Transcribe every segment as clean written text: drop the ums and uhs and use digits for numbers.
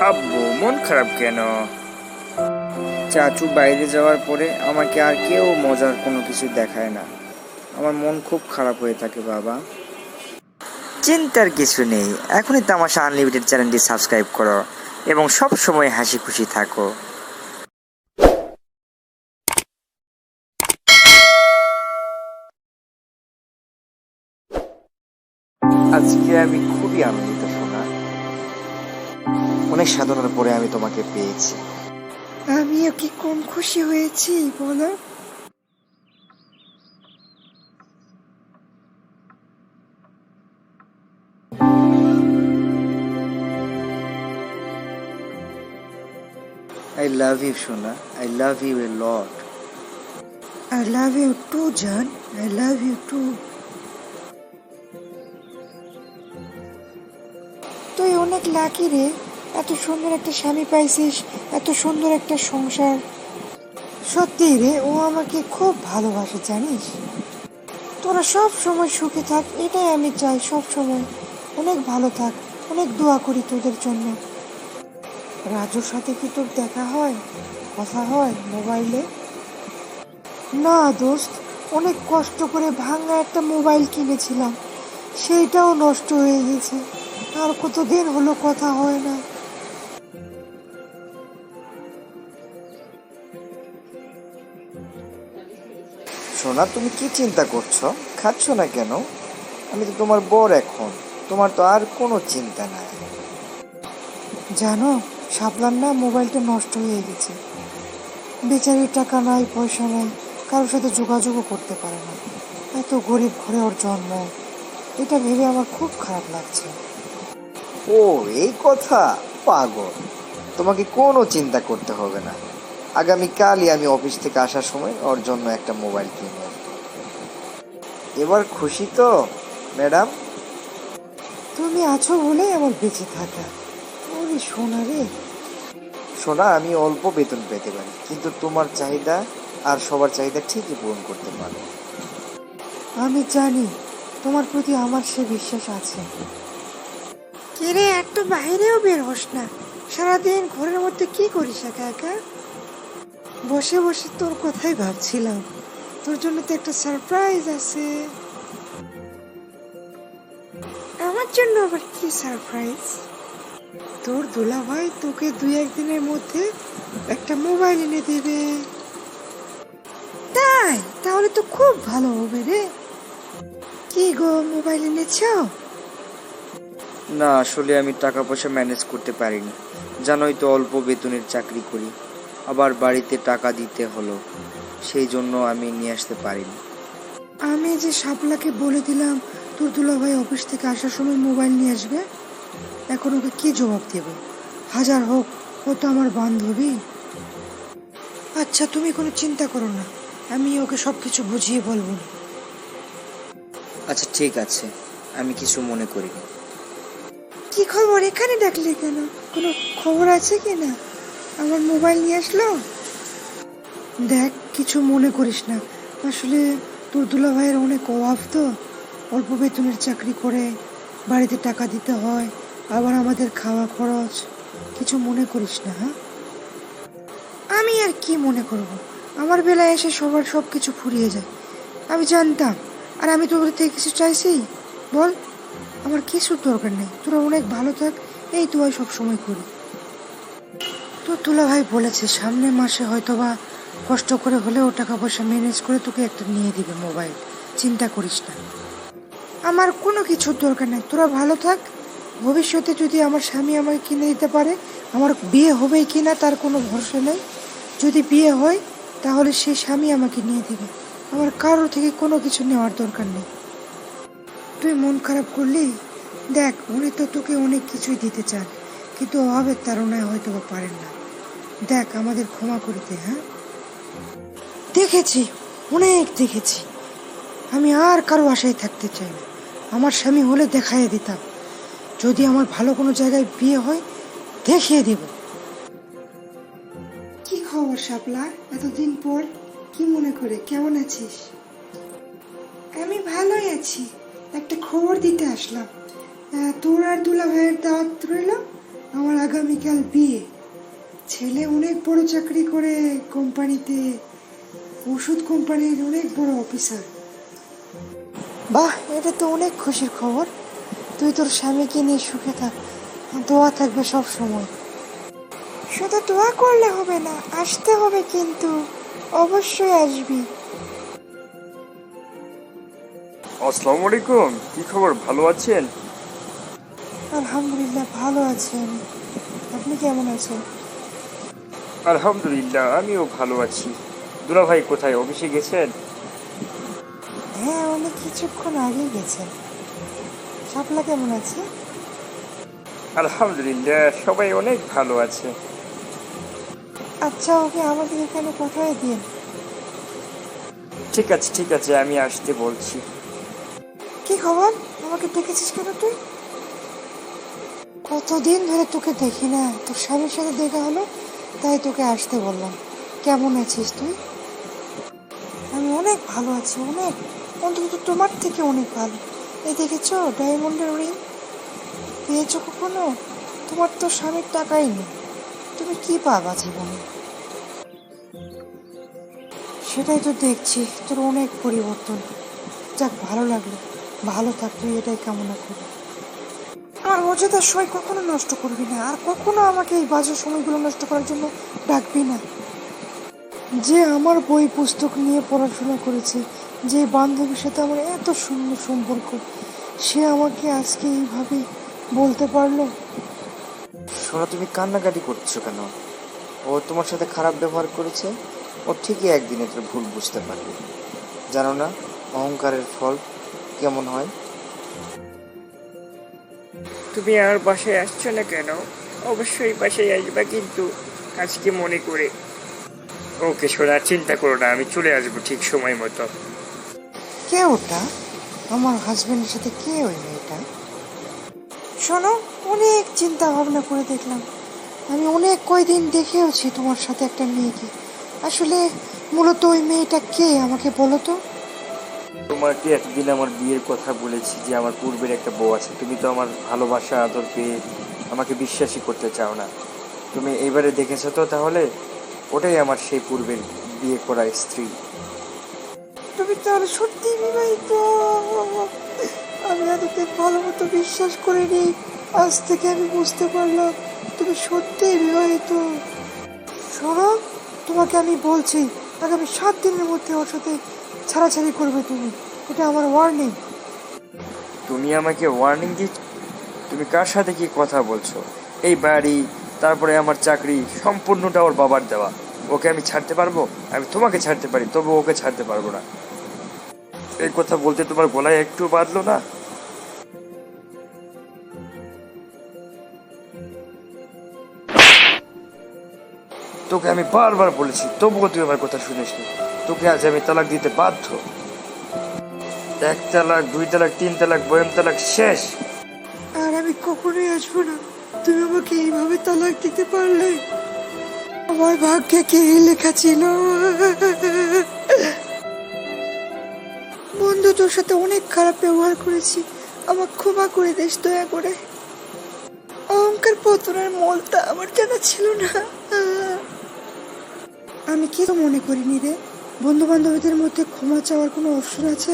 আব্বু মন খারাপ কেন? চাচু বাইরে যাওয়ার পরে আমাকে আর কেউ মজার কোনো কিছু দেখায় না। আমার মন খুব খারাপ হয়ে থাকে বাবা। চিন্তার কিছু নেই, এখনই তামাশা আনলিমিটেড চ্যানেলটি সাবস্ক্রাইব করো এবং সব সময় হাসি খুশি থাকো। আজকে আমি খুবই আনন্দিত সোনা, অনেক সাধনার পরে আমি তোমাকে পেয়েছি। আমিও কি কম খুশি হয়েছি বলো? I love you সোনা, I love you a lot. I love you too, জান। I love you too. তুই অনেক লাকি রে, এত সুন্দর একটা স্বামী পাইছিস, এত সুন্দর একটা সংসার। সত্যি রে, ও আমাকে খুব ভালোবাসে জানিস। তোরা সব সময় সুখে থাক, এটাই আমি চাই। সব সময় অনেক ভালো থাক, অনেক দোয়া করি তোদের জন্য। রাজুর সাথে কি তোর দেখা হয়, কথা হয় মোবাইলে? না দোস্ত, অনেক কষ্ট করে ভাঙা একটা মোবাইল কিনেছিলাম, সেইটাও নষ্ট হয়ে গেছে। আর কতদিন হলো কথা হয় না। সোনা তুমি কি চিন্তা করছো? খাচ্ছ না কেন? আমি তো তোমার বর এখন, তোমার তো আর কোনো চিন্তা নাই। জানো, শাপলার না মোবাইলটা নষ্ট হয়ে গেছে। বেচারির টাকা নাই, পয়সা নাই, কারোর সাথে যোগাযোগও করতে পারে না। এত গরিব ঘরে ওর জন্ম, এটা ভেবে আমার খুব খারাপ লাগছে। ও এই কথা, পাগল, তোমাকে কোনো চিন্তা করতে হবে না। আগামীকালই আমি অফিস থেকে আসার সময় ওর জন্য একটা মোবাইল কিনে আনবো। এবার খুশি তো ম্যাডাম? তুমি আছো বলেই আমার বেঁচে থাকা। ওরে সোনা রে। সোনা আমি অল্প বেতন পেতে পারি, কিন্তু তোমার চাহিদা আর সবার চাহিদা ঠিকই পূরণ করতে পারবো। আমি জানি তোমার প্রতি আমার সে বিশ্বাস আছে। কিরে, একটু বাইরেও বের হোস না? সারাদিন ঘরের মধ্যে কি করিস একা একা? বসে বসে তোর কথাই ভাবছিলাম। তোর জন্য তো একটা সারপ্রাইজ আছে। আমার জন্য আবার কি সারপ্রাইজ? তোর দুলাভাই তোকে 2-1 দিনের মধ্যে একটা মোবাইল এনে দেবে। তাই? তাহলে তো খুব ভালো হবে রে। কি গো, মোবাইল এনেছ? না আসলে আমি টাকা পয়সা ম্যানেজ করতে পারিনি, জানোই তো অল্প বেতনের চাকরি করি, আবার বাড়িতে টাকা দিতে হলো, সেই জন্য আমি নিয়ে আসতে পারিনি। আমি যে শাপলাকে বলে দিলাম তোর দুলাভাই অফিস থেকে আসার সময় মোবাইল নিয়ে আসবে, এখন ওকে কি জবাব দেব? হাজার হোক, ও তো আমার বান্ধবী। আচ্ছা তুমি কোনো চিন্তা করো না, আমি ওকে সব কিছু বুঝিয়ে বলবো। আচ্ছা ঠিক আছে, আমি কিছু মনে করিনি। কি খবর, এখানে ডাকলে কেন? কোনো খবর আছে কি না? আমার মোবাইল নিয়ে আসলো। দেখ, কিছু মনে করিস না। আসলে তোর দুলাভাইয়ের অনেক অভাব তো, অল্প বেতনের চাকরি করে, বাড়িতে টাকা দিতে হয়, আবার আমাদের খাওয়া খরচ। কিছু মনে করিস না, হ্যাঁ? আমি আর কি মনে করব? আমার বেলায় এসে সবার সব কিছু ফুরিয়ে যায়। আমি জানতাম। আর আমি তোদের থেকে কিছু চাইছি? বল, আমার কিছুর দরকার নেই। তোরা অনেক ভালো থাক, এই দোয়াই সব সময় করি। তোর দুলাভাই বলেছে সামনের মাসে হয়তোবা কষ্ট করে হলেও টাকা পয়সা ম্যানেজ করে তোকে একটা নিয়ে দিবে মোবাইল। চিন্তা করিস না, আমার কোনো কিছুর দরকার নেই। তোরা ভালো থাক। ভবিষ্যতে যদি আমার স্বামী আমাকে কিনে দিতে পারে, আমার বিয়ে হবে কি না তার কোনো ভরসা নেই। যদি বিয়ে হয় তাহলে সেই স্বামী আমাকে নিয়ে দিবে। আমার কারোর থেকে কোনো কিছু নেওয়ার দরকার নেই। তুই মন খারাপ করলি? দেখ, উনি তো তোকে অনেক কিছুই দিতে চান, কিন্তু অভাবের তাড়নায় হয়তো পারেন না। দেখ, আমাদের ক্ষমা করে দে, হ্যাঁ? দেখেছি, অনেক দেখেছি। আমি আর কারো আশায় থাকতে চাই না। আমার স্বামী হলে দেখাইয়ে দিতাম। যদি আমার ভালো কোনো জায়গায় বিয়ে হয়, দেখিয়ে দেব। কি খবর শাপলা, এতদিন পর? কি মনে করে, কেমন আছিস? আমি ভালোই আছি। একটা খবর দিতে আসলাম। তোর আর দুলা ভাইয়ের দাওয়াত রইল, আমার আগামীকাল বিয়ে। ছেলে অনেক বড় চাকরি করে কোম্পানিতে, ওষুধ কোম্পানির অনেক বড় অফিসার। বাহ, এটা তো অনেক খুশির খবর। তুই তোর স্বামীকে নিয়ে সুখে থাক, দোয়া থাকবে সব সময়। শুধু দোয়া করলে হবে না, আসতে হবে কিন্তু, অবশ্যই আসবি। আসসালামু আলাইকুম, কি খবর, ভালো আছেন? আলহামদুলিল্লাহ, ভালো আছি আমি। আপনি কেমন আছেন? আলহামদুলিল্লাহ, আমিও ভালো আছি। দুলা ভাই কোথায়, অফিসে গেছেন? হ্যাঁ, অনেক কিছুক্ষণ আগে গেছেন। শাপলা কেমন আছে? আলহামদুলিল্লাহ, সবাই অনেক ভালো আছে। আচ্ছা, ওকে আমাদের এখানে পাঠিয়ে দিন। ঠিক আছে ঠিক আছে, আমি আসতে বলছি। কি খবর? আমাকে ডেকেছিস কেন তুই? কতদিন ধরে তোকে দেখি না, তোর স্বামীর সাথে দেখা হলো তাই তোকে আসতে বললাম। কেমন আছিস তুই? আমি অনেক ভালো আছি, অনেক, অন্তত তোমার থেকে অনেক ভালো। এই দেখেছো ডায়মন্ডের রিং? পেয়েছো কখনো? তোমার তো স্বামীর টাকাই নেই, তুমি কি পাবা জীবনে? সেটাই তো দেখছি, তোর অনেক পরিবর্তন। যাক, ভালো লাগলো, ভালো থাকবি এটাই কামনা করি। আমার মর্যাদার সময় কখনো নষ্ট করবি না, আর কখনো আমাকে এই বাজে সময়গুলো নষ্ট করার জন্য ডাকবি না। যে আমার বই পুস্তক নিয়ে পড়াশোনা করেছে, যে বান্ধবীর সাথে আমার এত সুন্দর সম্পর্ক, সে আমাকে আজকে এইভাবে বলতে পারলো। শোনো, তুমি কান্নাকাটি করছো কেন? ও তোমার সাথে খারাপ ব্যবহার করেছে, ও ঠিকই একদিন এটার ভুল বুঝতে পারবে। জানো না অহংকারের ফল কেমন হয়? তুমি আর বাসায় আসছো না কেন? অবশ্যই বাসায় আসবা কিন্তু, আজকে মনে করে। ওকে সোনা, চিন্তা করো না, আমি চলে আসবো ঠিক সময় মতো। কে ওটা? আমার হাজবেন্ডের সাথে কে ওই মেয়েটা? শোনো, অনেক চিন্তা ভাবনা করে দেখলাম, আমি অনেক কয়দিন দেখেওছি তোমার সাথে একটা মেয়েকে। আসলে মূলত ওই মেয়েটা কে আমাকে বলো তো। তোমাকে একদিন আমার বিয়ের কথা বলেছি যে আমার পূর্বের একটা বউ আছে, তুমি তো আমার ভালোবাসা আদর পেয়ে আমাকে বিশ্বাসই করতে চাও না। তুমি এইবারে দেখেছো তো, তাহলে ওটাই আমার সেই পূর্বের বিয়ে করা স্ত্রী। তুমি তাহলে সত্যি বিবাহিত? আমি এতদিন ভালো মতো বিশ্বাস করিনি, আজ থেকে আমি বুঝতে পারলাম তুমি সত্যি বিবাহিত। শোনো, তোমাকে আমি বলছি, আগামী 7 দিনের মধ্যে ওর সাথে ছাড়াছাড়ি করবে তুমি, এটা আমার ওয়ার্নিং। তুমি আমাকে ওয়ার্নিং দিচ্ছ? তুমি কার সাথে কি কথা বলছো? এই বাড়ি, তারপরে আমার চাকরি, সম্পূর্ণটা ওর বাবার দেওয়া। ওকে আমি ছাড়তে পারবো? আমি তোমাকে ছাড়তে পারি, তবু ওকে ছাড়তে পারবো না। এই কথা বলতে তোমার গলায় একটু বাঁধলো না? তোকে আমি বারবার বলেছি, তবুও তুই আমার কথা শুনিসনি। তোকে আজ আমি তালাক দিতে বাধ্য। 1 তালাক, 2 তালাক, 3 তালাক, বয়ান তালাক, শেষ। আর আমি কখনোই আসবো না। তুমি আমাকে এইভাবে তালাক দিতে পারলে? আমার ভাগ্যে কি লেখা ছিল? বন্ধু, তোর সাথে অনেক খারাপ ব্যবহার করেছি, আমার ক্ষমা করে দিস দয়া করে। অহংকার পতনের মূলটা আমার জানা ছিল না। আমি কি তো মনে করিনি রে, বন্ধু বান্ধবীদের মধ্যে ক্ষমা চাওয়ার কোনো অপশন আছে?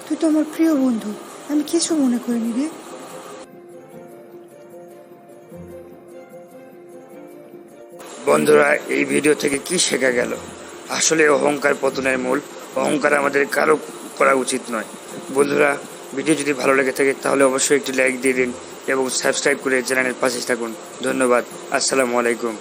তুই তো আমার প্রিয় বন্ধু, আমি কিছু মনে করিনি রে। বন্ধুরা, এই ভিডিও থেকে কি শেখা গেল? আসলে অহংকার পতনের মূল। অহংকার আমাদের কারো করা উচিত নয়। বন্ধুরা, ভিডিও যদি ভালো লেগে থাকে তাহলে অবশ্যই একটি লাইক দিয়ে দিন এবং সাবস্ক্রাইব করে চ্যানেলের পাশে থাকুন। ধন্যবাদ। আসসালামু আলাইকুম।